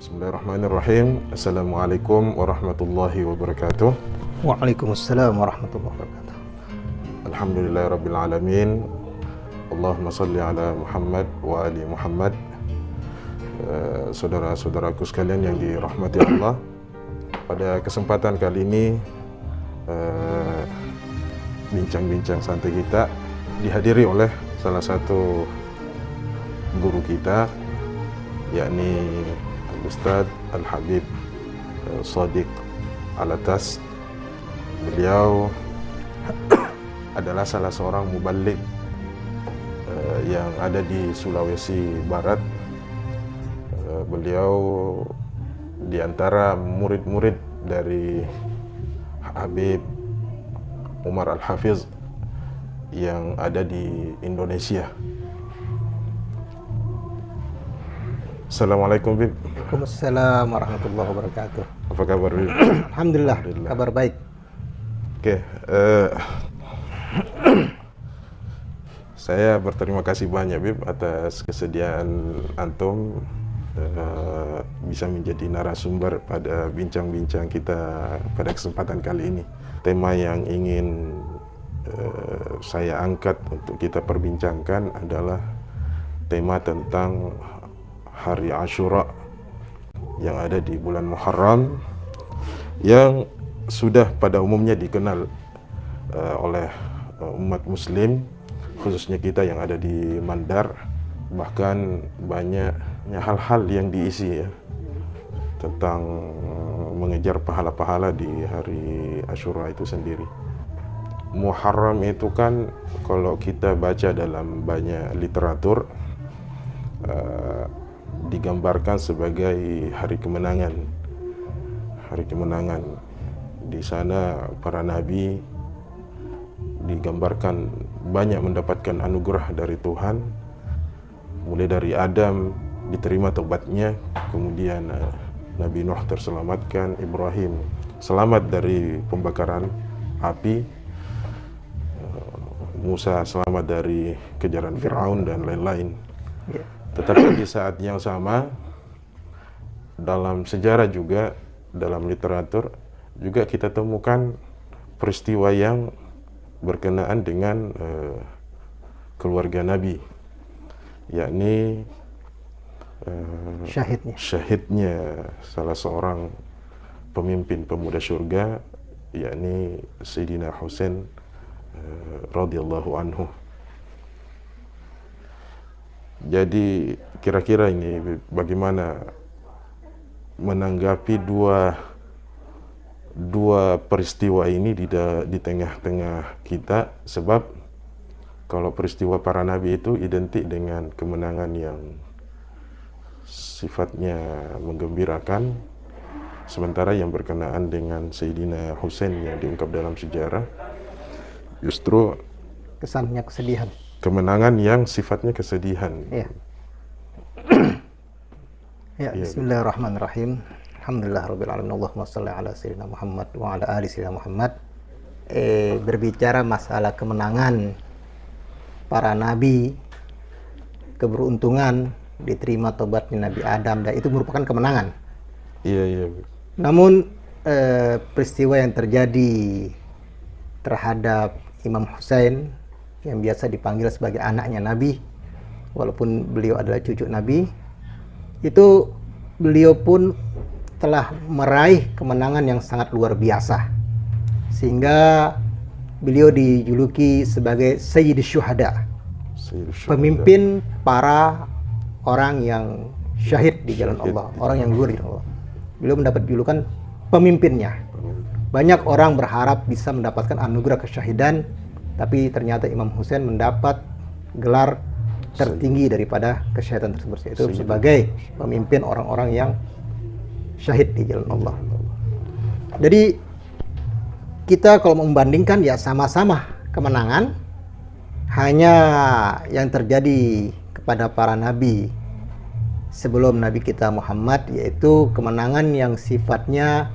Bismillahirrahmanirrahim. Assalamualaikum warahmatullahi wabarakatuh. Waalaikumsalam warahmatullahi wabarakatuh. Alhamdulillahirabbil alamin. Allahumma salli ala Muhammad wa ali Muhammad. Saudara-saudaraku sekalian yang dirahmati Allah, pada kesempatan kali ini bincang-bincang santai kita dihadiri oleh salah satu guru kita, yakni Ustadz Al-Habib Shadiq Alatas. Beliau adalah salah seorang muballigh yang ada di Sulawesi Barat. Beliau di antara murid-murid dari Habib Umar Al-Hafiz yang ada di Indonesia. Assalamualaikum, Bib. Waalaikumsalam warahmatullahi wabarakatuh. Apa kabar, Bib? Alhamdulillah, kabar baik. Oke, saya berterima kasih banyak, Bib, atas kesediaan antum bisa menjadi narasumber pada bincang-bincang kita pada kesempatan kali ini. Tema yang ingin saya angkat untuk kita perbincangkan adalah tema tentang Hari Ashura yang ada di bulan Muharram, yang sudah pada umumnya dikenal oleh umat muslim, khususnya kita yang ada di Mandar. Bahkan banyaknya hal-hal yang diisi ya tentang mengejar pahala-pahala di hari Ashura itu sendiri. Muharram itu kan kalau kita baca dalam banyak literatur digambarkan sebagai hari kemenangan. Hari kemenangan. Di sana para nabi digambarkan banyak mendapatkan anugerah dari Tuhan. Mulai dari Adam diterima taubatnya, kemudian Nabi Nuh terselamatkan, Ibrahim selamat dari pembakaran api, Musa selamat dari kejaran Firaun dan lain-lain. Tetapi di saat yang sama, dalam sejarah juga, dalam literatur juga kita temukan peristiwa yang berkenaan dengan keluarga Nabi, yakni syahidnya salah seorang pemimpin pemuda surga, yakni Sayyidina Husain radhiyallahu anhu. Jadi kira-kira ini bagaimana menanggapi dua peristiwa ini di tengah-tengah kita, sebab kalau peristiwa para nabi itu identik dengan kemenangan yang sifatnya menggembirakan, sementara yang berkenaan dengan Sayyidina Husain yang diungkap dalam sejarah justru Kesannya kesedihan. Kemenangan yang sifatnya kesedihan. Ya. Bismillahirrahmanirrahim. Alhamdulillahirabbil alamin. Allahumma shalli ala sayyidina Muhammad wa ala ali sayyidina Muhammad. Berbicara masalah kemenangan para nabi, keberuntungan diterima tobatnya Nabi Adam, dan itu merupakan kemenangan. Iya. Namun peristiwa yang terjadi terhadap Imam Husain yang biasa dipanggil sebagai anaknya Nabi, walaupun beliau adalah cucu Nabi, itu beliau pun telah meraih kemenangan yang sangat luar biasa, sehingga beliau dijuluki sebagai Sayyidus Syuhada, pemimpin para orang yang syahid di jalan Allah, orang yang gugur di jalan Allah. Beliau mendapat julukan pemimpinnya. Banyak orang berharap bisa mendapatkan anugerah kesyahidan, tapi ternyata Imam Husain mendapat gelar tertinggi daripada kesyahidan tersebut, yaitu sebagai pemimpin orang-orang yang syahid di jalan Allah. Jadi kita kalau membandingkan ya sama-sama kemenangan, hanya yang terjadi kepada para nabi sebelum Nabi kita Muhammad yaitu kemenangan yang sifatnya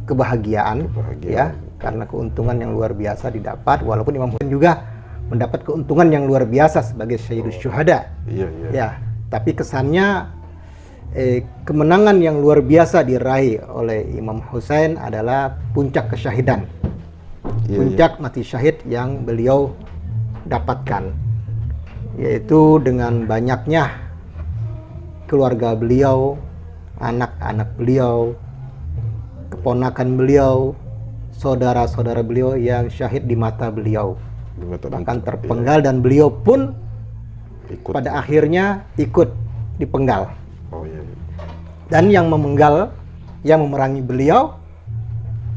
kebahagiaan, ya, karena keuntungan yang luar biasa didapat, walaupun Imam Husain juga mendapat keuntungan yang luar biasa sebagai Sayyidus Syuhada. Iya. Ya, Tapi kesannya kemenangan yang luar biasa diraih oleh Imam Husain adalah puncak kesyahidan. Puncak mati syahid yang beliau dapatkan, yaitu dengan banyaknya keluarga beliau, anak-anak beliau, keponakan beliau, saudara-saudara beliau yang syahid di mata beliau, bahkan terpenggal, dan beliau pun pada akhirnya ikut dipenggal. Dan yang memenggal, yang memerangi beliau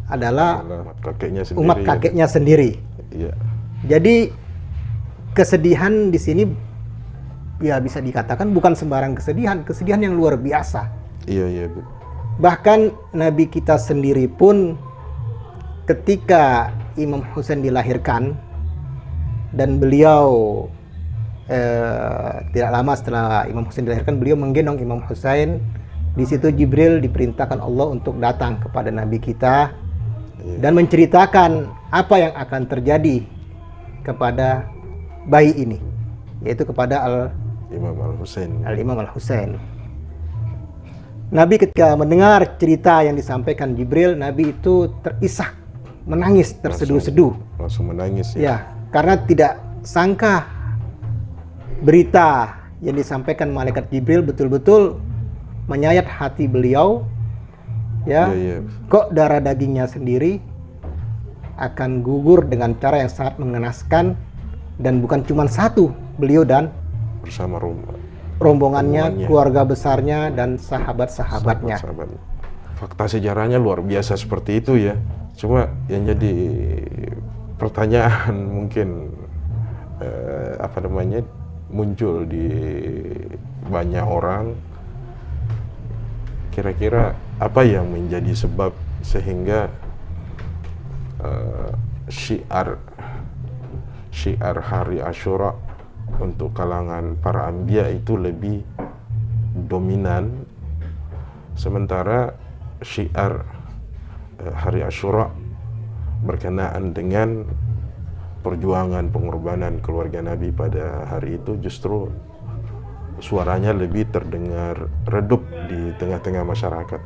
adalah umat kakeknya sendiri. Jadi kesedihan di sini ya bisa dikatakan bukan sembarang kesedihan, kesedihan yang luar biasa. Bahkan Nabi kita sendiri pun ketika Imam Husain dilahirkan dan beliau tidak lama setelah Imam Husain dilahirkan, beliau menggendong Imam Husain. Di situ Jibril diperintahkan Allah untuk datang kepada Nabi kita dan menceritakan apa yang akan terjadi kepada bayi ini, yaitu kepada Al-Imam Al-Husain. Nabi ketika mendengar cerita yang disampaikan Jibril, Nabi itu terisak, menangis terseduh-seduh. Langsung menangis ya, karena tidak sangka berita yang disampaikan malaikat Jibril betul-betul menyayat hati beliau. Kok darah dagingnya sendiri akan gugur dengan cara yang sangat mengenaskan, dan bukan cuma satu, beliau dan bersama rombongannya, keluarga besarnya, dan sahabat-sahabatnya. Fakta sejarahnya luar biasa seperti itu ya. Cuma yang jadi pertanyaan mungkin muncul di banyak orang, kira-kira apa yang menjadi sebab sehingga syiar hari Asyura untuk kalangan para anbiya itu lebih dominan, sementara syiar hari Asyura berkenaan dengan perjuangan pengorbanan keluarga Nabi pada hari itu justru suaranya lebih terdengar redup di tengah-tengah masyarakat.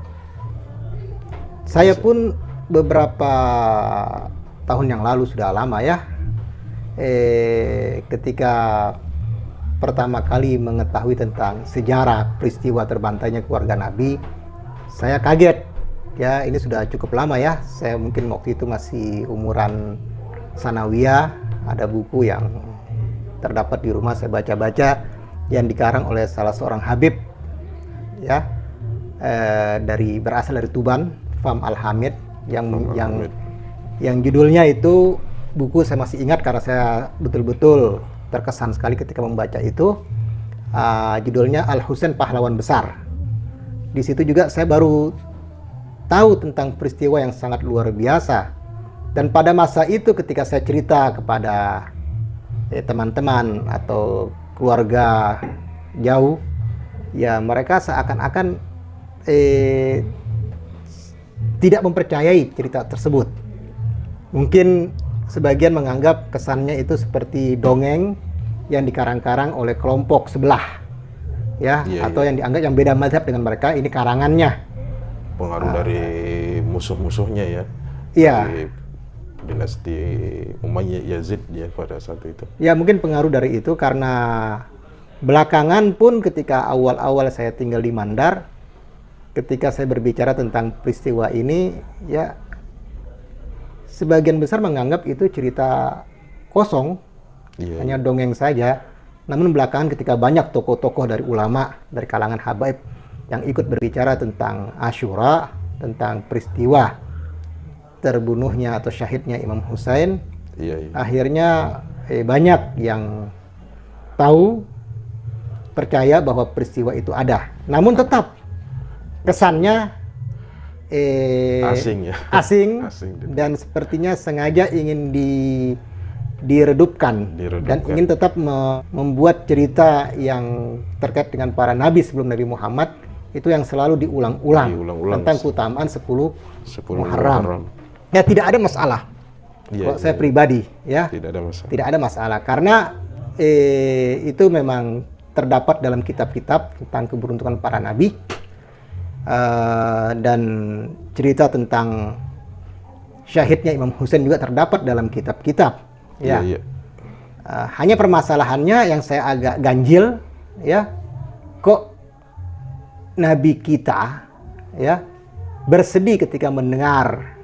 Saya pun beberapa tahun yang lalu, sudah lama ya, ketika pertama kali mengetahui tentang sejarah peristiwa terbantainya keluarga Nabi, saya kaget. Ya, ini sudah cukup lama ya. Saya mungkin waktu itu masih umuran sanawiyah. Ada buku yang terdapat di rumah, saya baca-baca, yang dikarang oleh salah seorang habib ya, berasal dari Tuban, Fam Al-Hamid, yang judulnya itu, buku saya masih ingat karena saya betul-betul terkesan sekali ketika membaca itu. Judulnya Al-Husain Pahlawan Besar. Di situ juga saya baru tahu tentang peristiwa yang sangat luar biasa. Dan pada masa itu ketika saya cerita kepada teman-teman atau keluarga jauh, ya mereka seakan-akan tidak mempercayai cerita tersebut. Mungkin sebagian menganggap kesannya itu seperti dongeng yang dikarang-karang oleh kelompok sebelah, ya, atau yang dianggap yang beda mazhab dengan mereka, ini karangannya. Pengaruh dari musuh-musuhnya ya. Iya. Dinasti Umayyah Yazid ya pada saat itu. Ya, mungkin pengaruh dari itu, karena belakangan pun ketika awal-awal saya tinggal di Mandar, ketika saya berbicara tentang peristiwa ini, ya sebagian besar menganggap itu cerita kosong, hanya dongeng saja. Namun belakangan ketika banyak tokoh-tokoh dari ulama, dari kalangan habaib yang ikut berbicara tentang Asyura, tentang peristiwa terbunuhnya atau syahidnya Imam Husain, akhirnya banyak yang tahu, percaya bahwa peristiwa itu ada. Namun tetap kesannya asing dan sepertinya sengaja ingin diredupkan dan ingin tetap membuat cerita yang terkait dengan para nabi sebelum Nabi Muhammad itu yang selalu diulang-ulang tentang keutamaan 10 Muharram. Ya, tidak ada masalah. Kalau saya pribadi ya, tidak ada masalah karena itu memang terdapat dalam kitab-kitab tentang keberuntungan para nabi, dan cerita tentang syahidnya Imam Husain juga terdapat dalam kitab-kitab. Ya. Iya. Hanya permasalahannya yang saya agak ganjil, ya, kok nabi kita, ya, bersedih ketika mendengar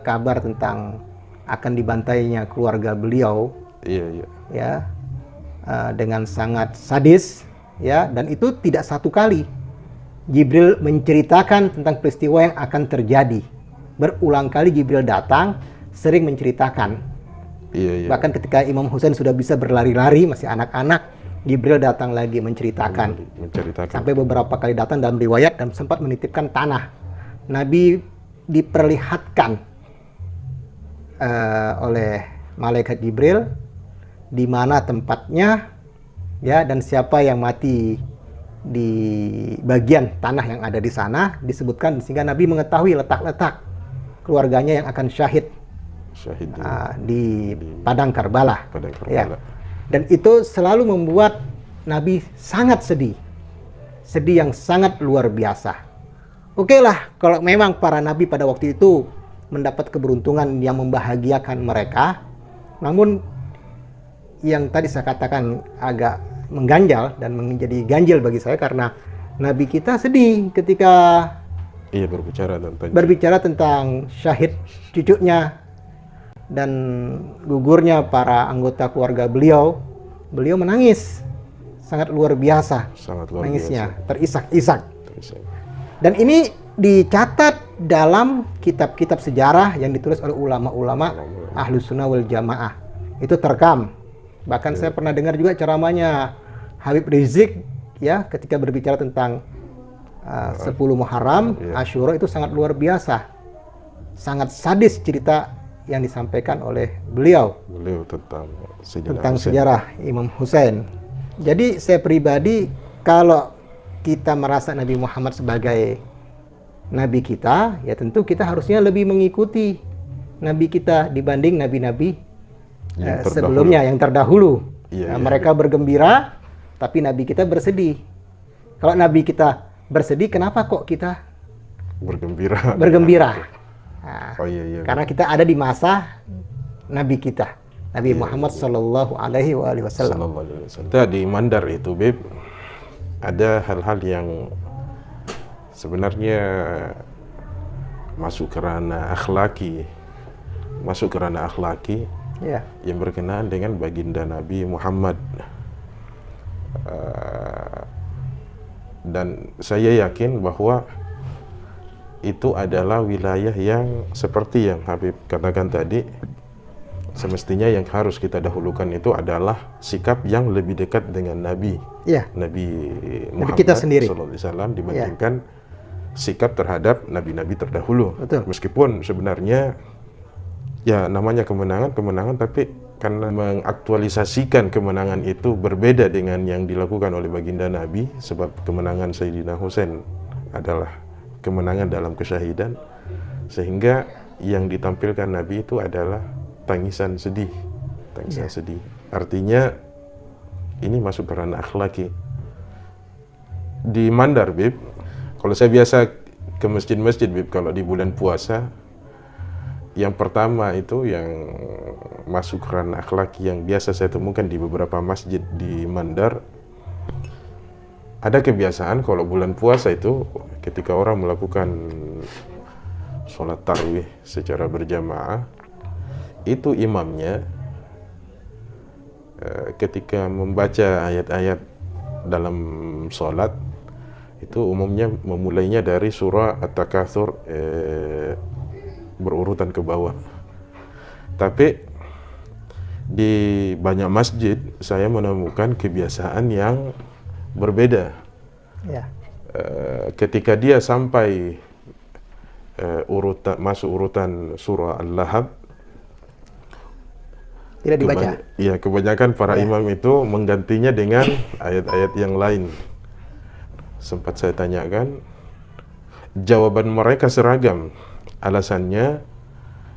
kabar tentang akan dibantainya keluarga beliau. Iya. Ya, dengan sangat sadis, ya, dan itu tidak satu kali. Jibril menceritakan tentang peristiwa yang akan terjadi. Berulang kali Jibril datang, sering menceritakan. Iya. Bahkan ketika Imam Husain sudah bisa berlari-lari, masih anak-anak, Jibril datang lagi menceritakan. Sampai beberapa kali datang dalam riwayat dan sempat menitipkan tanah. Nabi diperlihatkan oleh malaikat Jibril di mana tempatnya, ya, dan siapa yang mati di bagian tanah yang ada di sana disebutkan, sehingga Nabi mengetahui letak-letak keluarganya yang akan syahid di Padang Karbala. Ya. Dan itu selalu membuat Nabi sangat sedih yang sangat luar biasa. Oke lah, kalau memang para nabi pada waktu itu mendapat keberuntungan yang membahagiakan mereka, namun yang tadi saya katakan agak mengganjal dan menjadi ganjil bagi saya karena nabi kita sedih ketika berbicara tentang syahid cucunya dan gugurnya para anggota keluarga beliau. Beliau menangis sangat luar biasa, nangisnya terisak-isak. Dan ini dicatat dalam kitab-kitab sejarah yang ditulis oleh ulama-ulama Ahlus Sunnah wal Jamaah. Itu terekam. Bahkan saya pernah dengar juga ceramahnya Habib Rizik, ya, ketika berbicara tentang 10 Muharram, Asyura, itu sangat luar biasa. Sangat sadis cerita yang disampaikan oleh beliau tentang sejarah Imam Husain. Jadi saya pribadi, kalau kita merasa Nabi Muhammad sebagai nabi kita, ya tentu kita harusnya lebih mengikuti nabi kita dibanding nabi-nabi sebelumnya yang terdahulu. Mereka bergembira, tapi nabi kita bersedih. Kalau nabi kita bersedih, kenapa kok kita bergembira? Nah, karena kita ada di masa nabi kita, Nabi Muhammad Sallallahu Alaihi Wasallam. Di Mandar itu, Beb, ada hal-hal yang sebenarnya masuk ke ranah akhlaki, ya, yang berkenaan dengan baginda Nabi Muhammad. Dan saya yakin bahwa itu adalah wilayah yang seperti yang Habib katakan tadi, semestinya yang harus kita dahulukan itu adalah sikap yang lebih dekat dengan Nabi, Nabi Muhammad kita sendiri SAW dibandingkan sikap terhadap nabi-nabi terdahulu. Betul. Meskipun sebenarnya ya namanya kemenangan, tapi karena mengaktualisasikan kemenangan itu berbeda dengan yang dilakukan oleh baginda Nabi, sebab kemenangan Sayyidina Husain adalah kemenangan dalam kesyahidan, sehingga yang ditampilkan Nabi itu adalah tangisan sedih. Artinya ini masuk ke ranah akhlaki. Di Mandar, Bib, kalau saya biasa ke masjid-masjid, Bib, kalau di bulan puasa, yang pertama itu yang masuk ke ranah akhlaki yang biasa saya temukan di beberapa masjid di Mandar, ada kebiasaan kalau bulan puasa itu ketika orang melakukan sholat tarawih secara berjamaah, itu imamnya ketika membaca ayat-ayat dalam sholat itu umumnya memulainya dari surah At-Takatsur berurutan ke bawah. Tapi di banyak masjid saya menemukan kebiasaan yang berbeda. Ketika dia sampai masuk urutan surah Al-Lahab, tidak dibaca. Kebanyakan para imam itu menggantinya dengan ayat-ayat yang lain. Sempat saya tanyakan, jawaban mereka seragam. Alasannya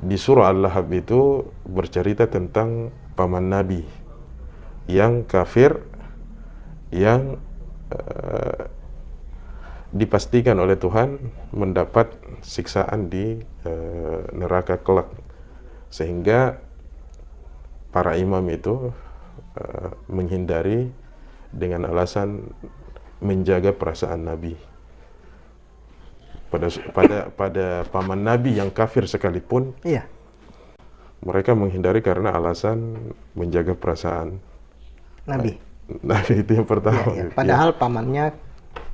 di surah Al-Lahab itu bercerita tentang paman Nabi yang kafir yang dipastikan oleh Tuhan mendapat siksaan di neraka kelak, sehingga para imam itu menghindari dengan alasan menjaga perasaan Nabi. Pada paman Nabi yang kafir sekalipun, Iya. mereka menghindari karena alasan menjaga perasaan Nabi. Nabi itu yang pertama. Iya, iya. Padahal pamannya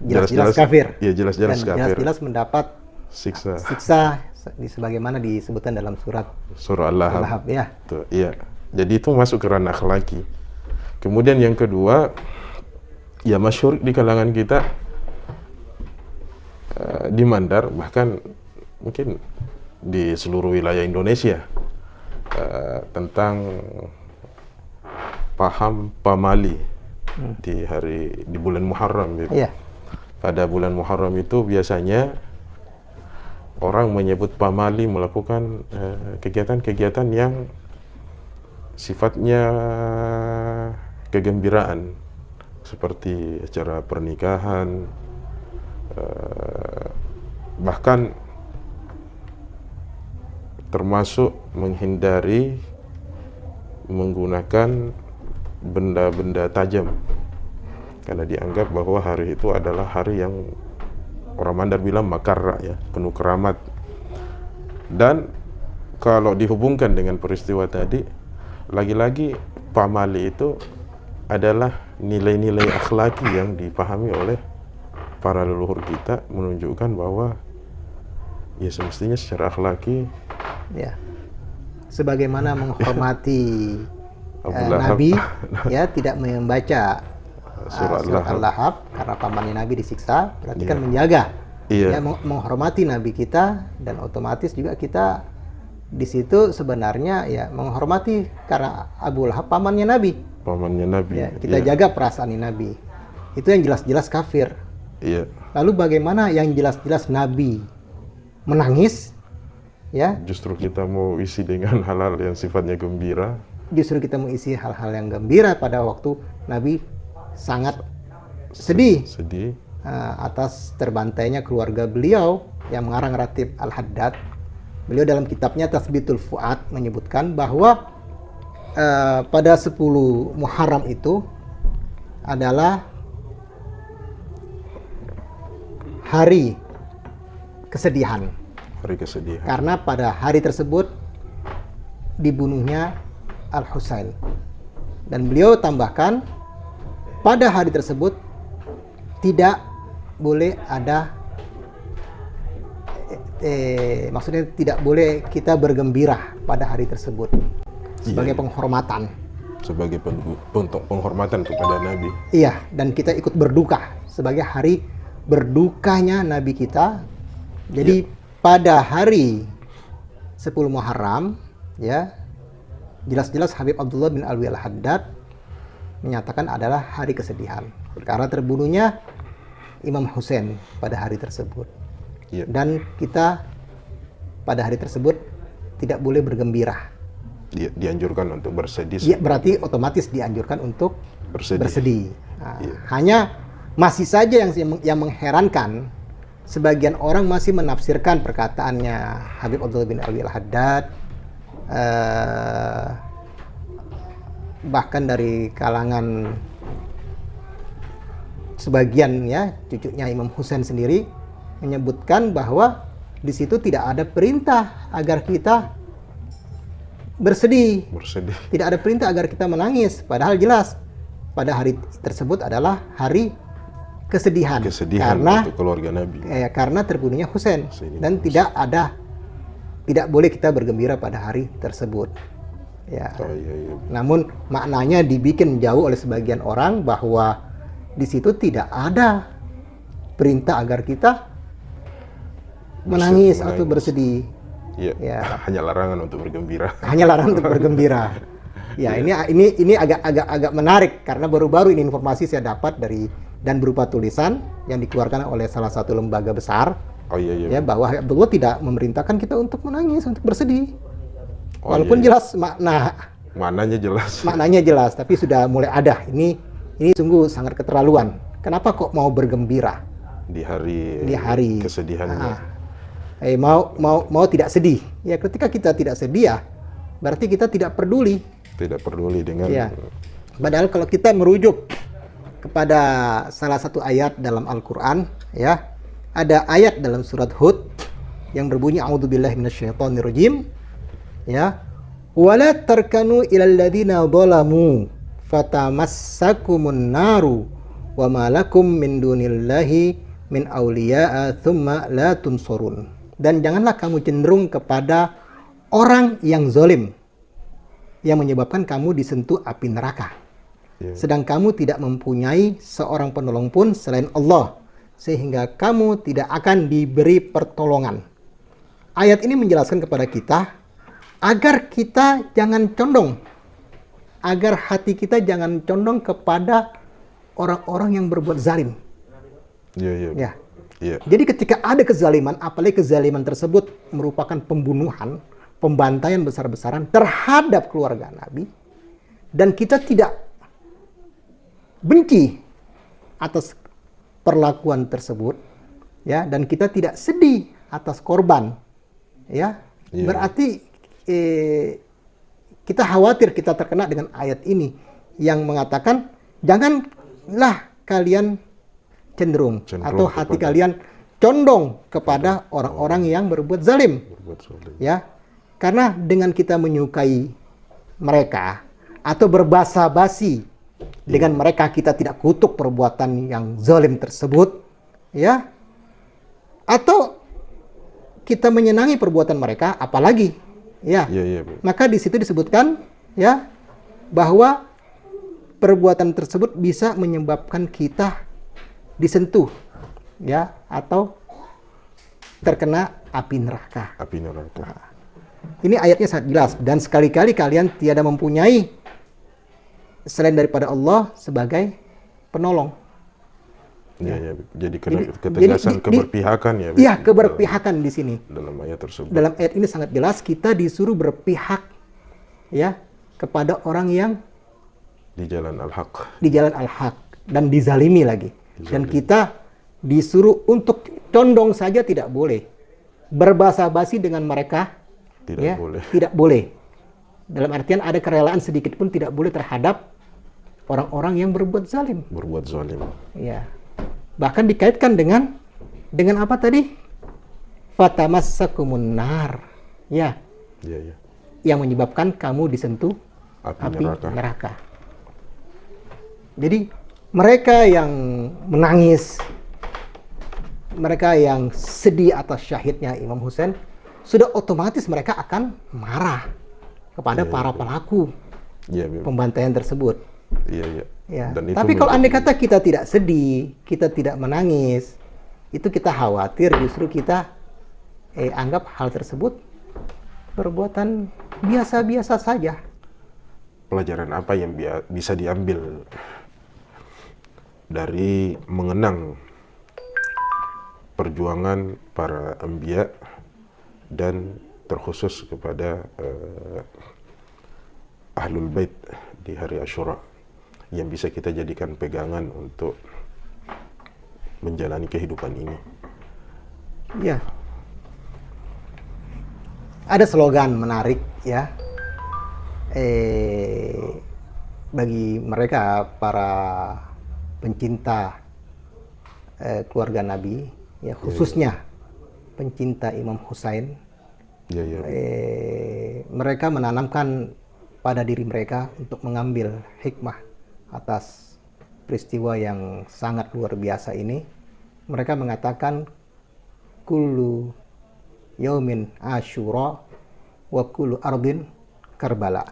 jelas-jelas kafir. Iya, jelas-jelas Dan kafir. jelas-jelas mendapat Siksa. sebagaimana disebutkan dalam surat Surah Al-Lahab. Al-Lahab, ya. Tuh, iya. Jadi itu masuk ke ranah akhlaki. Kemudian yang kedua, ya masyhur di kalangan kita, di Mandar, bahkan mungkin di seluruh wilayah Indonesia, tentang paham pamali di bulan Muharram gitu. Iya. Pada bulan Muharram itu biasanya orang menyebut pamali melakukan kegiatan-kegiatan yang sifatnya kegembiraan, seperti acara pernikahan, bahkan termasuk menghindari menggunakan benda-benda tajam, karena dianggap bahwa hari itu adalah hari yang orang Mandar bilang makarra, ya, penuh keramat. Dan kalau dihubungkan dengan peristiwa tadi, lagi-lagi pamali itu adalah nilai-nilai akhlaki yang dipahami oleh para leluhur kita, menunjukkan bahwa ya semestinya secara akhlaki, Ya. Sebagaimana menghormati Abu Lahab, Nabi, ya, tidak membaca Surah surat Al-Lahab. Al-Lahab karena pamannya Nabi disiksa, berarti kan Iya. menjaga. Iya. Ya, menghormati Nabi kita, dan otomatis juga kita di situ sebenarnya ya menghormati karena Abu Lahab pamannya Nabi. pamannya Nabi. Ya, kita Iya. jaga perasaan Nabi. Itu yang jelas-jelas kafir. Iya. Lalu bagaimana yang jelas-jelas Nabi menangis? Ya, Justru kita mau isi dengan hal-hal yang sifatnya gembira. justru kita mengisi hal-hal yang gembira pada waktu Nabi sangat sedih Sedih. atas terbantainya keluarga beliau yang mengarang Ratib Al-Haddad. Beliau dalam kitabnya Tasbitul Fuad menyebutkan bahwa pada 10 Muharram itu adalah hari kesedihan, Hari kesedihan. karena pada hari tersebut dibunuhnya Al-Husain. Dan beliau tambahkan, pada hari tersebut tidak boleh ada maksudnya tidak boleh kita bergembira pada hari tersebut sebagai Iya. penghormatan. Sebagai bentuk penghormatan kepada Nabi. Iya, dan kita ikut berduka sebagai hari berdukanya Nabi kita. Jadi pada hari 10 Muharram, ya, jelas-jelas Habib Abdullah bin Alwi Al-Haddad menyatakan adalah hari kesedihan karena terbunuhnya Imam Husain pada hari tersebut. Iya. Dan kita pada hari tersebut tidak boleh bergembira. Dianjurkan untuk bersedih. Ya, berarti otomatis dianjurkan untuk Bersedih. bersedih. Nah, Iya. hanya masih saja yang mengherankan, sebagian orang masih menafsirkan perkataannya Habib Abdullah bin Alwi Al-Haddad, bahkan dari kalangan sebagian, ya, cucunya Imam Husain sendiri menyebutkan bahwa di situ tidak ada perintah agar kita bersedih. Bersedih. Tidak ada perintah agar kita menangis, padahal jelas pada hari tersebut adalah hari kesedihan. Kesedihan karena untuk keluarga Nabi. karena terbunuhnya Husain, Husain dan itu tidak boleh kita bergembira pada hari tersebut. Ya. Oh, iya, iya. Namun maknanya dibikin jauh oleh sebagian orang bahwa di situ tidak ada perintah agar kita menangis atau bersedih. Iya. Ya. Hanya larangan untuk bergembira. Hanya larangan untuk bergembira. Ya, ini agak menarik karena baru-baru ini informasi saya dapat dan berupa tulisan yang dikeluarkan oleh salah satu lembaga besar, Oh iya, iya. ya, bahwa Abdullah tidak memerintahkan kita untuk menangis, untuk bersedih. Oh, Walaupun iya, iya. jelas Mananya jelas. maknanya jelas, tapi sudah mulai ada ini Ini sungguh sangat keterlaluan. Kenapa kok mau bergembira di hari di hari kesedihannya. mau tidak sedih? Ya, ketika kita tidak sedih ya, berarti kita tidak peduli. Tidak peduli dengan Ya. Padahal kalau kita merujuk kepada salah satu ayat dalam Al-Quran, ya, ada ayat dalam surat Hud yang berbunyi a'udzubillahi minasyaitonirrajim, ya, wala tarkanu ilal ladzina zalamu fatamassakumun naru wa ma lakum min dunillahi min auliya'a thumma la tunsurun. Dan janganlah kamu cenderung kepada orang yang zalim yang menyebabkan kamu disentuh api neraka. Sedang kamu tidak mempunyai seorang penolong pun selain Allah, sehingga kamu tidak akan diberi pertolongan. Ayat ini menjelaskan kepada kita agar kita jangan condong, agar hati kita jangan condong kepada orang-orang yang berbuat zalim. Ya. Jadi ketika ada kezaliman, apalagi kezaliman tersebut merupakan pembunuhan, pembantaian besar-besaran terhadap keluarga Nabi, dan kita tidak benci atas perlakuan tersebut, ya, dan kita tidak sedih atas korban, ya, berarti kita khawatir kita terkena dengan ayat ini yang mengatakan janganlah kalian cenderung atau hati kalian condong kepada orang-orang yang berbuat zalim, ya, karena dengan kita menyukai mereka atau berbasa-basi dengan mereka, kita tidak kutuk perbuatan yang zalim tersebut, ya, atau kita menyenangi perbuatan mereka, apalagi, ya, maka di situ disebutkan, ya, bahwa perbuatan tersebut bisa menyebabkan kita disentuh, ya, atau terkena api neraka. Ini ayatnya sangat jelas, dan sekali-kali kalian tiada mempunyai selain daripada Allah sebagai penolong. Jadi ketegasan keberpihakan, ya. Iya, keberpihakan di sini. Dalam ayat tersebut. Dalam ayat ini sangat jelas kita disuruh berpihak, ya, kepada orang yang di jalan al-haq. Di jalan al-haq dan dizalimi lagi. Dan kita disuruh untuk condong saja tidak boleh. Berbasa-basi dengan mereka tidak boleh. Dalam artian ada kerelaan sedikit pun tidak boleh terhadap orang-orang yang berbuat zalim. Ya. Bahkan dikaitkan dengan apa tadi? Fatamassakumun nar. Ya. Yang menyebabkan kamu disentuh api neraka. Jadi mereka yang menangis, mereka yang sedih atas syahidnya Imam Husain, sudah otomatis mereka akan marah kepada para pelaku pembantaian tersebut. Ya. Tapi kalau andai kata kita tidak sedih, kita tidak menangis, itu kita khawatir justru kita anggap hal tersebut perbuatan biasa-biasa saja. Pelajaran apa yang bisa diambil dari mengenang perjuangan para anbiya dan terkhusus kepada Ahlul Bait di hari Asyura yang bisa kita jadikan pegangan untuk menjalani kehidupan ini? Ya, ada slogan menarik, ya, bagi mereka para pencinta keluarga Nabi, ya, khususnya pencinta Imam Husain. Mereka menanamkan pada diri mereka untuk mengambil hikmah atas peristiwa yang sangat luar biasa ini. Mereka mengatakan kullu yaumin asyura wa kullu ardin karbala.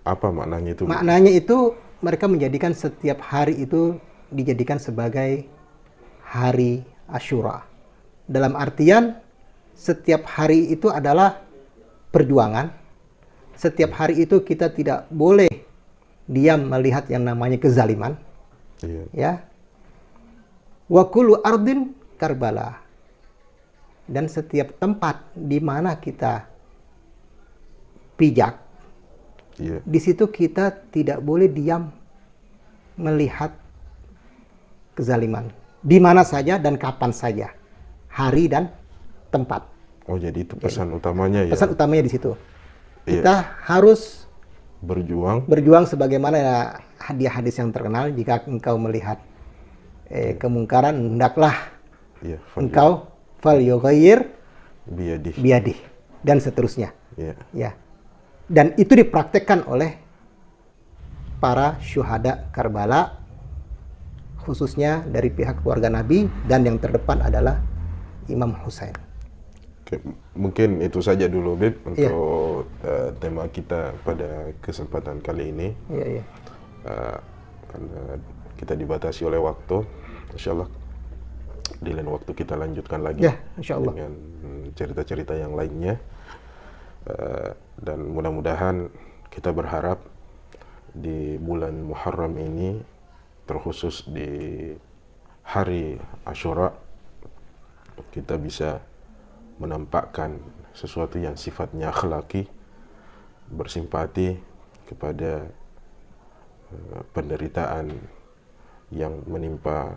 Apa maknanya itu? Maknanya itu mereka menjadikan setiap hari itu dijadikan sebagai hari Asyura. Dalam artian setiap hari itu adalah perjuangan. Setiap hari itu kita tidak boleh diam melihat yang namanya kezaliman. Ya. Wa kullu ardin karbala. Dan setiap tempat di mana kita pijak, di situ kita tidak boleh diam melihat kezaliman di mana saja dan kapan saja, hari dan tempat. Oh, jadi itu pesan utamanya ya. Pesan utamanya di situ. Iya. Kita harus berjuang sebagaimana hadis yang terkenal, jika engkau melihat kemungkaran, hendaklah ya, engkau falyughayyir biyadih. biyadih dan seterusnya. Ya. Ya. Dan itu dipraktekkan oleh para syuhada Karbala, khususnya dari pihak keluarga Nabi, dan yang terdepan adalah Imam Husain. Oke, mungkin itu saja dulu, Bib, untuk tema kita pada kesempatan kali ini. Iya, iya. Karena kita dibatasi oleh waktu, insya Allah di lain waktu kita lanjutkan lagi Ya, insya Allah. dengan cerita-cerita yang lainnya. Dan mudah-mudahan kita berharap di bulan Muharram ini, terkhusus di hari Asyura, kita bisa menampakkan sesuatu yang sifatnya akhlaki, bersimpati kepada penderitaan yang menimpa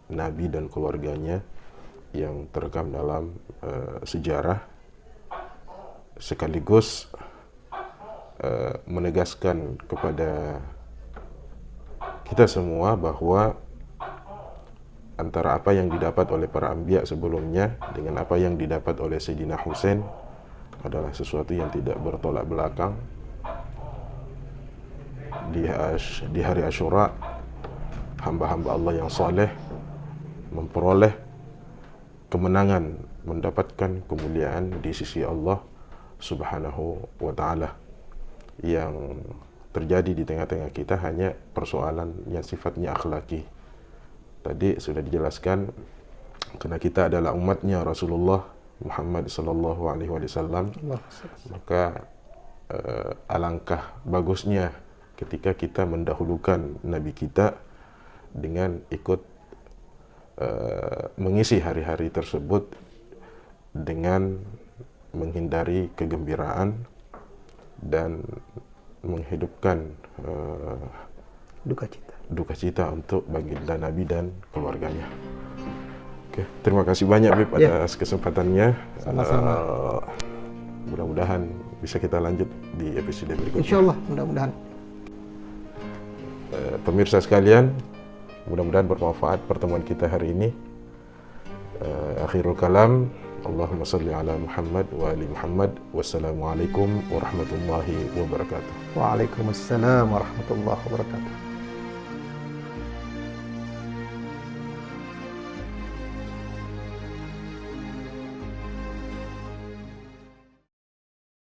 Nabi dan keluarganya yang terekam dalam sejarah, sekaligus menegaskan kepada kita semua bahwa antara apa yang didapat oleh para anbiya sebelumnya dengan apa yang didapat oleh Sayyidina Husain adalah sesuatu yang tidak bertolak belakang. Di hari Asyura, hamba-hamba Allah yang saleh memperoleh kemenangan, mendapatkan kemuliaan di sisi Allah Subhanahu wa ta'ala. Yang terjadi di tengah-tengah kita hanya persoalan yang sifatnya akhlaki. Tadi sudah dijelaskan, karena kita adalah umatnya Rasulullah Muhammad sallallahu alaihi wasallam, maka alangkah bagusnya ketika kita mendahulukan Nabi kita dengan ikut mengisi hari-hari tersebut dengan menghindari kegembiraan dan menghidupkan duka cita untuk baginda Nabi dan keluarganya. Oke, terima kasih banyak, Bib, atas kesempatannya. Sama-sama. Mudah-mudahan bisa kita lanjut di episode berikutnya. Insya Allah, mudah-mudahan. Pemirsa sekalian, mudah-mudahan bermanfaat pertemuan kita hari ini. Akhirul kalam, Allahumma salli ala Muhammad wa ali Muhammad. Wassalamualaikum warahmatullahi wabarakatuh. Waalaikumsalam warahmatullahi wabarakatuh.